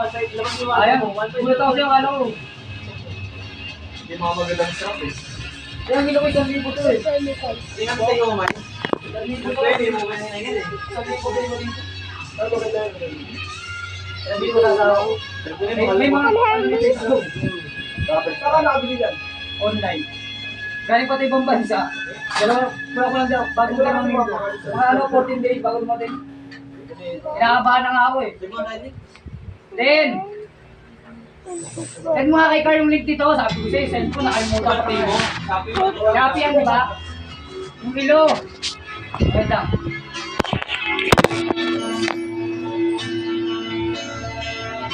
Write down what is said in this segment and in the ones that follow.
Ayan, pumunta ko yung ano ko. Hindi mga magandang strap eh. Kaya hindi ko isang libo to eh. Hindi naman sa'yo umay. Pwede mo ganyan na yan eh. Hindi ko sasawa ko. May mga Saka nakabili yan. online. Galing pa tayo ibang bansa. Wala ko lang daw, bago ko lang mga ano, 14 days bago dumating. Inakabahan na nga ako eh. Then, send mo nga kay Carl yung link dito. Sabi ko sa'yo, send ko, nakalimutan ko kayo. Shopee yan, di ba? Yung kilo. Ganda.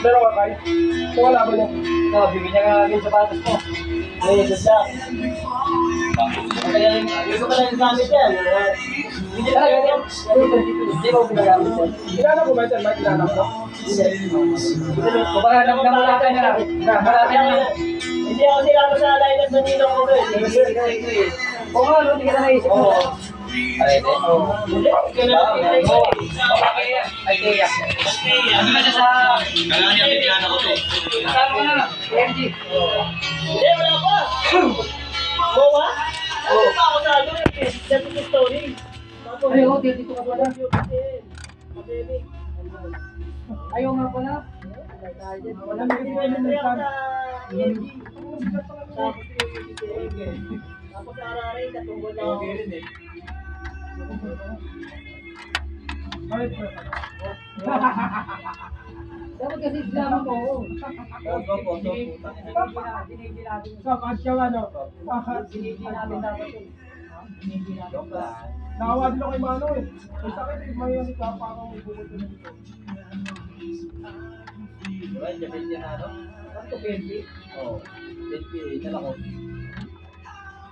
Pero ka kay? Ito wala ba niya? Ito, bigyan niya ka yung sapatos mo. Ay, ganda. Gusto ko lang yung gamit yan. Hindi talaga yan. Hindi ko ginagamit yan. Kilala ko ba ito? May kilala ko? Kumbaga, namalatan niya lang. Namalatan niya lang. Hindi ako sila sa lineup na nilong ko rin. Oo nga, no? Hindi ka na naisip mo. Ay, Ikea. Ano ba siya sa... kailangan niya pinilana ko ito. Saan mo na? AMG. Hindi, wala pa. Bawa? Ano pa ako sa ano? Deputy story. Ay, oh, dito ka pala. Ayaw nga pala. Wala may pinilana na sa tapos araray, katungkol na ako. Dapat kasi islaman ko. Dinigil natin dapat yun. Nakawa din ako kay Mano eh. May sakit eh, may ano ka, parang may bukod na dito. Diba, Japan yan ano? Ano to, PNP? Oo. PNP, dala ko.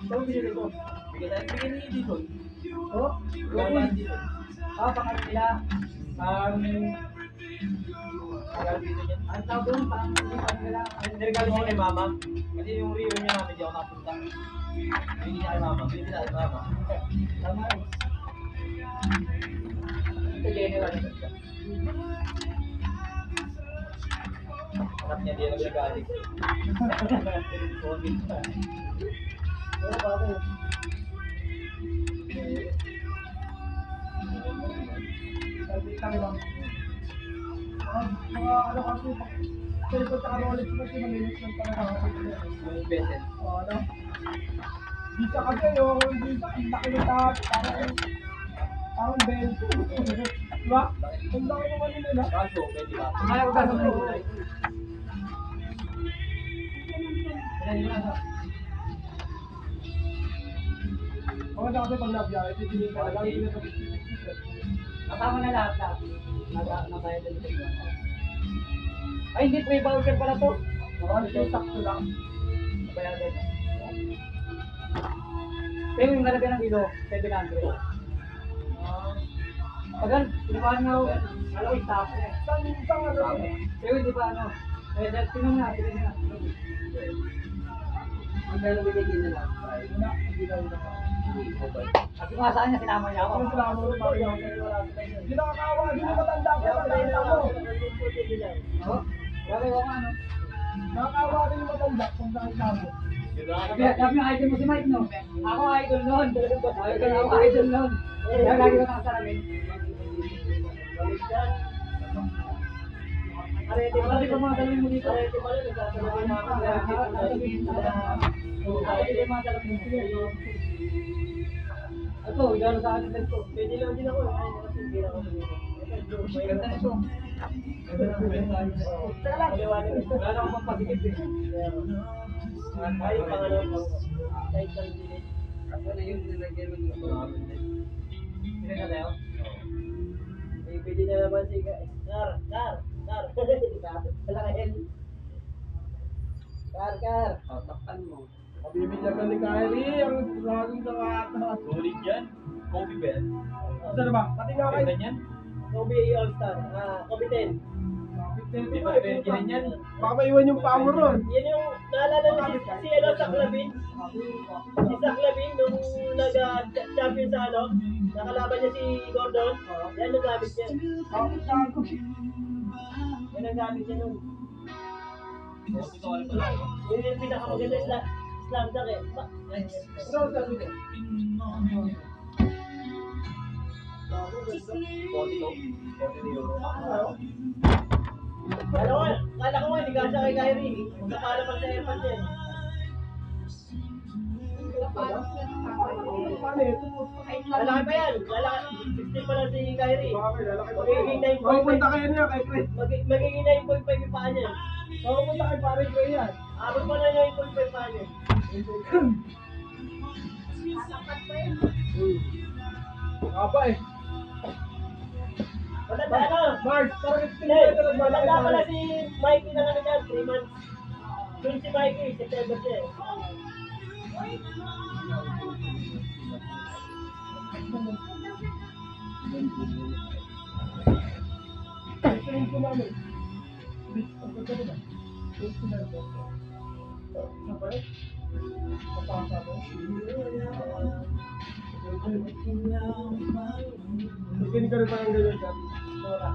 Ito ang binili ko. Bigyan niyo dito. Oh, Wala dito. pangalan nila. Ang tawag doon, parang hindi pa nila. Niregalo ko kay mama. Kasi yung reunion niya namin, di ako nakapunta. Hindi niya kay mama. Hindi na kay mama. Tama eh. Ito general. Harap niya di nagagaling. Oo, bakit? Kami lang. Mga ano kasi, sa likod sa Rolex kasi malinis lang talaga ako. Yung beses. Ano? Bisa kasi yung bisa, ang laki ng tahat, parang bento. Diba? Ang laki ng ano nila. Kaso, pwede ba? Kaya ko gasok mo. Maganda kasi pag nabiyahe, titigil ka lang, hindi na ito. Kasama na lahat. Nabayad na dito. Ay, hindi free voucher pala to. Ano ito, sakto lang. Nabayadan. Pero yung nalagyan ng kilo, 700. Pagkan, pinuhaan nga ako. Alam ko, stop na eh. Isang ano, Pero hindi pa ano. Tingnan na. Ang meron binigyan nila. wala, hindi na ito. At kung saan niya, sinama niya ako. Ano sila mo, parang hindi nakakawa, hindi mo matanda ko, matanda mo. Oo? Grabe ko ano. Nakakawa rin yung matanda kung nakita mo. Sabi yung idol mo si Mike, no? Ako idol noon. Ako idol noon. Kaya lagi ko nakasalamin. Arete Ano sabi ko mga salamin mo dito? Arete pala, nagsasabi na ako. Arete mga salamin mo dito. Ito, igalo sa akin ito. Pwede lang din ako. Ay, nakasindira ko dito. Ganda nito. Teka lang. Wala na akong pampasikip eh. Ay, pangalan ko. Kahit lang din. Ano na yung nilagyan mo dito? Sino ka tayo? Eh, pwede na naman si Kar. Wala ka yan. Kar. Takpan mo. Pabibigyan ka ni Kyrie, ang laging nakata. Solid yan. Kobe ba yan? Ano ba? Pati nga kayo. Ganda yan? Kobe All-Star. Kobe 10. Di ba pinagkinan yan? Baka maiwan yung paa mo ron. Yan yung naalala na si Zach Lavin. Si Zach Lavin nung nag-champion sa ano, nakalaban niya si Gordon. Yan yung gamit niya. Bakit gago? Yan ginagamit niya nun. Yun yung pinakamaganda slam dunk eh. Pero sabi ko. Kala ko nga, hindi ka kay Kyrie. Magkapala pa sa airpad niya. Paano ito? Lalaki pa yan. 16 pa lang si Kyrie. Bakit? Lalaki pa. Magiging 9.5. Pupunta kayo niya kay Chris. Magiging 9.5 yung paa niya. Pupunta kay pare Chris yan. Abot pa na 9.5 paa niya. Aba eh. Matanda ano? Mars, parang ito Hindi, yung ito matanda pala si Mikey ng ano niya, 3 months. Doon si Mikey, September siya eh. Tingin ko namin. Ang ganda ba? Tingin ko namin. Sabay? Papasa mo? Tingin ka rin parang ganyan dyan. Wala.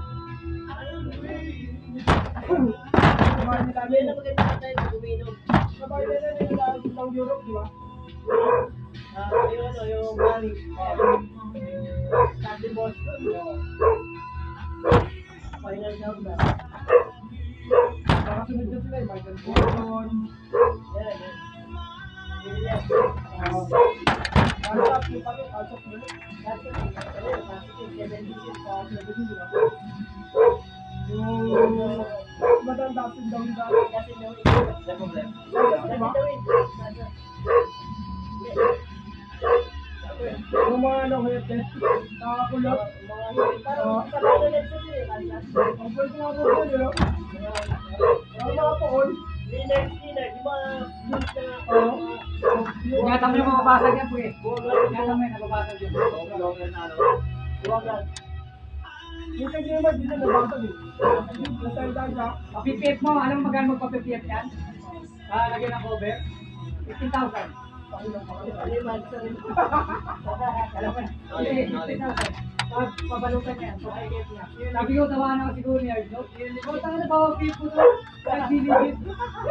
Sabay nila Yan ang maganda ka tayo na uminom. Sabay nila nila ng Europe, di ba? Yung ano, yung Gary. Sabi Boston. Final round na. Nakasunod na sila eh. Michael Jordan. Yan, yan. Yun yan. Kalsap, yung pati, kalsap mo. Kasi, ano yun, kasi 76 pa. Yung matanda si Dawin dati. Kasi no, Kalsap, di ba? Yung mga ano, hete, nakakulot. Parang patalo na siya eh. Ang pwede nga po yun, yun. Ang mga poon. Linux, yung mga news na Oo. Ingatan mo yung mababasag yan, puwi. Ingatan mo yung nababasag yan. buwagan. Yung kanya naman, di na nabasag eh. Nasalita siya. Papipip mo, alam mo magkano magpapipip yan? Lagyan ng cover? 15,000. Ano yung man sa rin? Alam mo na. Hindi, 15,000. Pabalutan yan, pakikip niya. Sabi ko, tawa na siguro niya. O, tanga na, pawapip ko na. Kahit diligid.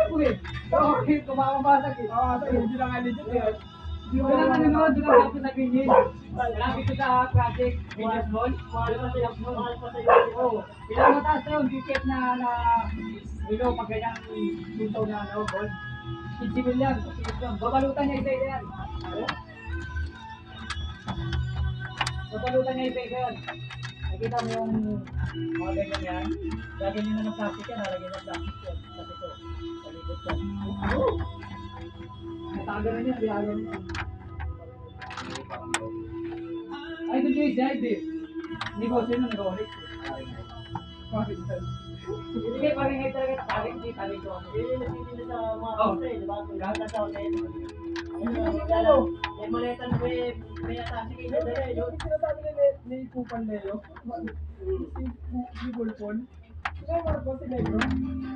Puwi. Pawapip, kumamabasag eh. Hindi lang nga legit eh. Wala ka nanonood, doon ako sa ganyan. Malapit ko sa project, Venus Mall. Mahal pa sa mahal pa sa Oo. Pinakamataas na yung ticket na pag ganyang puntaw na ball. 15 million, babalutan niya isa-isa yan. Babalutan niya isa-isa yan. Nakita mo yung mga ganyan yan. Lagyan nyo na ng plastic yan, halagyan ng plastic yan. Kasi ito, salikot yan. Nataga na niya, biyagan niya. Ay, ito yung side eh. Hindi ko sino nag-onyx eh. Hindi kayo paringay talaga na paring, hindi paring ko. Yun yung nagtitinda sa mga Oh. hotel, di ba? Kung lahat sa hotel. Ano? May maletan, may atasi kayo na dala, Yung sinasabi ni Kupan Leo, si Bulpon, sino yung mga boss si Negro?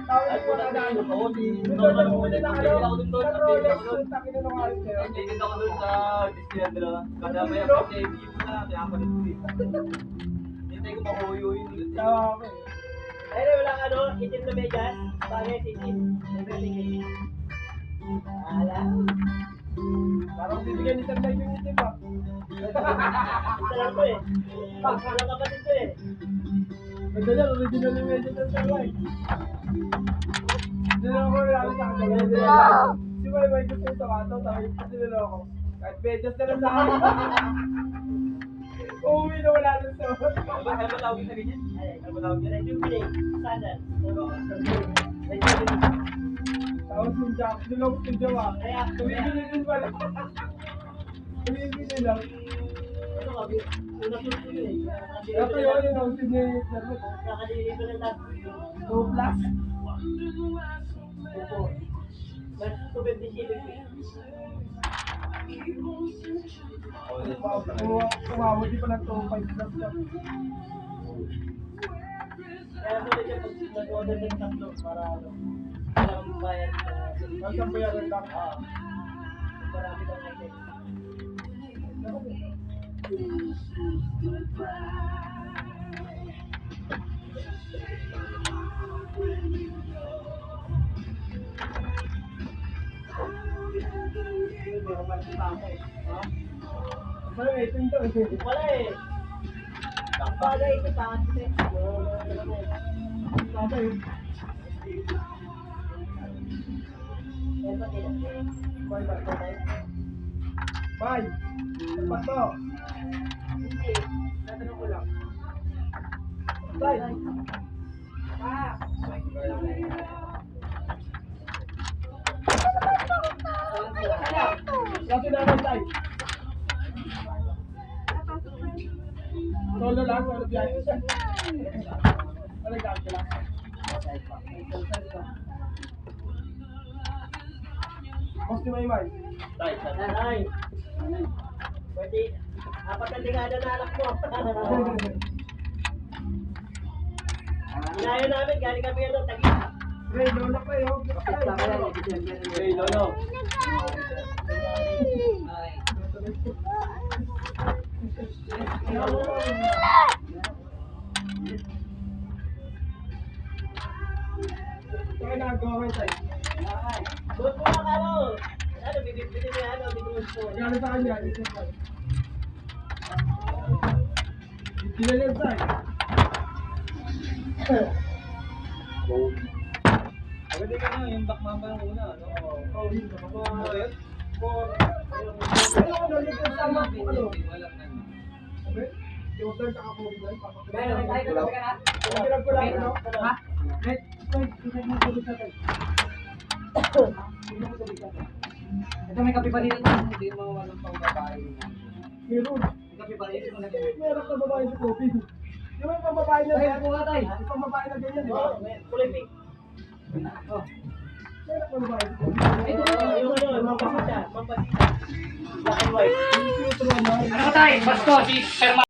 Tawag Ay, yung wala mga na ano. yun. Oo, Yung normal doon mo yung na na nakilala ko ano, dun doon, sa nakilala Rolex, ko dun. yung takin na nakalit kayo. Ticket ako doon sa Disneyland nila. Kada may Ano? ako TV mo na, kaya ako hintay ko makuyo yun. Tawa ako eh. Ay, wala ka ano, itim na medyas, bagay, itim. Never tingin. Ala. Parang bibigyan ni Sanday yung itim ah. Isa lang to eh. Walang kapatid to eh. Ganda yan, original yung medyo ng Sanday. Niloko ko lang sa kanila. Si May may gusto yung sabato, sabi ko niloko. Kahit medyas na lang sa akin. Uuwi na wala nang sa Ano ba tawag sa ganyan? Ay, Ano ba tawag yan? rejuvenate, sandal. Rejuvenate. Tapos yung jack, niloko yung jawa. Kaya, Tumibili din pala. Tumibili lang. ano ka, una po ito eh. Kaya kayo yun ang signature mo. Nakadili ko ng last 2 plus. Opo. Mas 257 eh. Umabot din pa ng 2.5 plus lang. Kaya ko rin siya pag nag-order ng tatlo para ano, walang bayad sa Hanggang bayaran lang. marami kang item. Wala eh, ito eh. Wala eh. Ang bagay ito taas eh. Bagay. Eh, ba't yun? Bye, bye, bye. Bye. Tapat to. Hindi. Tatanong ko lang. Bye. Ah! Kasi naman tayo. Solo lang, solo biyahe. Ano gagawin lang? Gusto mo imay? Ay! Pwede. Apat na ligada na anak mo. Inayo namin, galing kami ano, Taguig. Ray, lolo pa yun. Hey, Lolo. Kaya nagawa ko tayo. Doon po lang ano. Ano, bibili niya ano, di mo gusto. Gano'n sa kanya, ito pa. Kinalim tayo. Pwede ka na, yung back mamba yung una, no? Oh, yun. Bakit? Ano ko yung kasama ko, ano? Walang ano. Sabi? Yung turn ka po, Bilal, Meron tayo katabi ka na? Yung pinag ko lang, ano? Ha? Red, ito may kape pa dito. Hindi mo walang pang babae. Meron. May kape pa dito. Meron ka babae sa kopi. Yung may pambabae na Ay, ganyan. buka tayo. Yung pambabae na ganyan, di ba? Oo, kulay pink. Oh. Meron ka babae sa kopi. Oo, yung ano, mampasita. Black and white. Yung turuan na. Ano ka tayo? Basto, si Sir